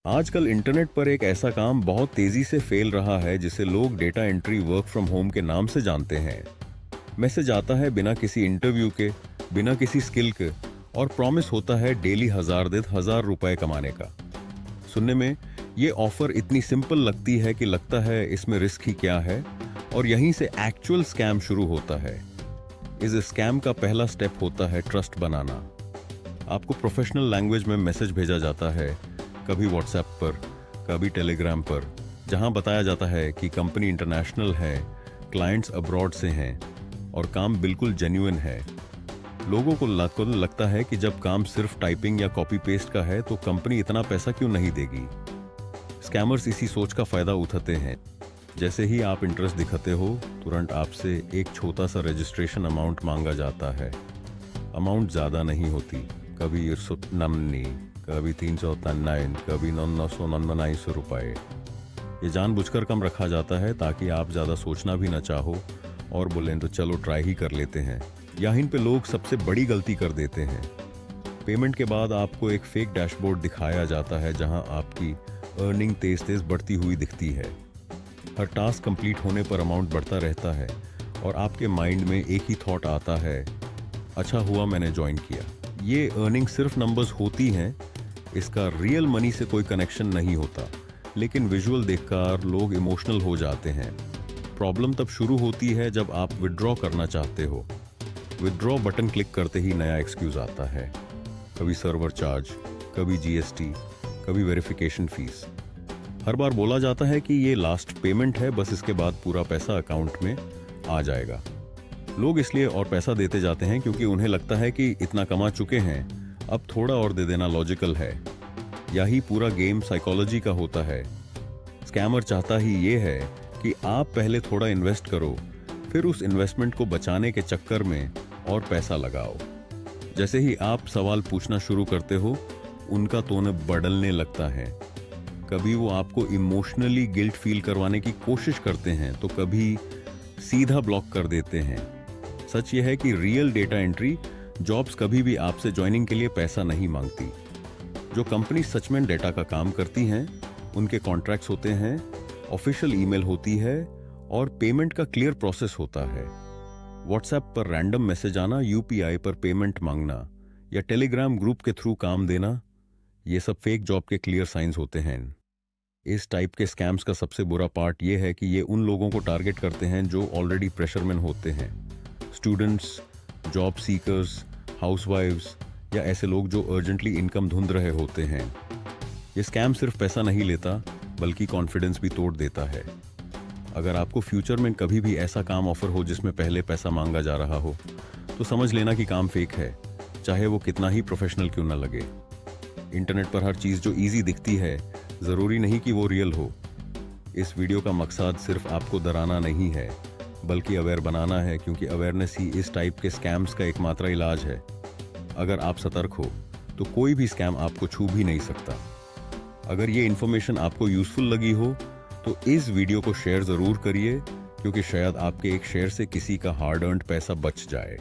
आजकल इंटरनेट पर एक ऐसा काम बहुत तेजी से फैल रहा है जिसे लोग data entry work from home के नाम से जानते हैं। मैसेज आता है बिना किसी इंटरव्यू के, बिना किसी स्किल के, और प्रॉमिस होता है डेली हजार रुपए कमाने का। सुनने में ये ऑफर इतनी सिंपल लगती है कि लगता है इसमें रिस्क ही क्या है, और यहीं से एक्चुअल स्कैम शुरू होता है। इस स्कैम का पहला स्टेप होता है ट्रस्ट बनाना। आपको प्रोफेशनल लैंग्वेज में मैसेज भेजा जाता है, कभी व्हाट्सएप पर, कभी टेलीग्राम पर, जहां बताया जाता है कि कंपनी इंटरनेशनल है, क्लाइंट्स अब्रॉड से हैं और काम बिल्कुल जेन्युइन है। लोगों को लगता है कि जब काम सिर्फ टाइपिंग या कॉपी पेस्ट का है तो कंपनी इतना पैसा क्यों नहीं देगी। स्कैमर्स इसी सोच का फायदा उठाते हैं। जैसे ही आप इंटरेस्ट दिखाते हो, तुरंत आपसे एक छोटा सा रजिस्ट्रेशन अमाउंट मांगा जाता है। अमाउंट ज़्यादा नहीं होती, कभी 199, कभी 399, कभी 999 रुपये। ये जानबूझकर कम रखा जाता है ताकि आप ज़्यादा सोचना भी ना चाहो और बोलें तो चलो ट्राई ही कर लेते हैं। यहीं पे लोग सबसे बड़ी गलती कर देते हैं। पेमेंट के बाद आपको एक फेक डैशबोर्ड दिखाया जाता है जहां आपकी अर्निंग तेज तेज बढ़ती हुई दिखती है। हर टास्क कंप्लीट होने पर अमाउंट बढ़ता रहता है और आपके माइंड में एक ही थॉट आता है, अच्छा हुआ मैंने ज्वाइन किया। ये अर्निंग सिर्फ नंबर्स होती हैं, इसका रियल मनी से कोई कनेक्शन नहीं होता। लेकिन विजुअल देखकर लोग इमोशनल हो जाते हैं। प्रॉब्लम तब शुरू होती है जब आप विड्रॉ करना चाहते हो। विड्रॉ बटन क्लिक करते ही नया एक्सक्यूज आता है, कभी सर्वर चार्ज, कभी जीएसटी, कभी वेरिफिकेशन फीस। हर बार बोला जाता है कि ये लास्ट पेमेंट है, बस इसके बाद पूरा पैसा अकाउंट में आ जाएगा। लोग इसलिए और पैसा देते जाते हैं क्योंकि उन्हें लगता है कि इतना कमा चुके हैं, अब थोड़ा और दे देना लॉजिकल है। यही पूरा गेम साइकोलॉजी का होता है। स्कैमर चाहता ही ये है कि आप पहले थोड़ा इन्वेस्ट करो, फिर उस इन्वेस्टमेंट को बचाने के चक्कर में और पैसा लगाओ। जैसे ही आप सवाल पूछना शुरू करते हो, उनका टोन बदलने लगता है। कभी वो आपको इमोशनली गिल्ट फील करवाने की कोशिश करते हैं तो कभी सीधा ब्लॉक कर देते हैं। सच ये है कि रियल डेटा एंट्री जॉब्स कभी भी आपसे ज्वाइनिंग के लिए पैसा नहीं मांगती। जो कंपनी सच में डेटा का काम करती हैं, उनके कॉन्ट्रैक्ट्स होते हैं, ऑफिशियल ईमेल होती है और पेमेंट का क्लियर प्रोसेस होता है। व्हाट्सएप पर रैंडम मैसेज आना, यूपीआई पर पेमेंट मांगना या टेलीग्राम ग्रुप के थ्रू काम देना, ये सब फेक जॉब के क्लियर साइंस होते हैं। इस टाइप के स्कैम्स का सबसे बुरा पार्ट ये है कि ये उन लोगों को टारगेट करते हैं जो ऑलरेडी प्रेशरमैन होते हैं। स्टूडेंट्स, जॉब सीकर्स, हाउसवाइफ्स या ऐसे लोग जो अर्जेंटली इनकम ढूंढ रहे होते हैं। ये स्कैम सिर्फ पैसा नहीं लेता बल्कि कॉन्फिडेंस भी तोड़ देता है। अगर आपको फ्यूचर में कभी भी ऐसा काम ऑफर हो जिसमें पहले पैसा मांगा जा रहा हो, तो समझ लेना कि काम फेक है, चाहे वो कितना ही प्रोफेशनल क्यों ना लगे। इंटरनेट पर हर चीज़ जो इजी दिखती है, ज़रूरी नहीं कि वो रियल हो। इस वीडियो का मकसद सिर्फ आपको डराना नहीं है, बल्कि अवेयर बनाना है, क्योंकि अवेयरनेस ही इस टाइप के स्कैम्स का एकमात्र इलाज है। अगर आप सतर्क हो तो कोई भी स्कैम आपको छू भी नहीं सकता। अगर ये इन्फॉर्मेशन आपको यूजफुल लगी हो तो इस वीडियो को शेयर ज़रूर करिए, क्योंकि शायद आपके एक शेयर से किसी का हार्ड अर्न्ड पैसा बच जाए।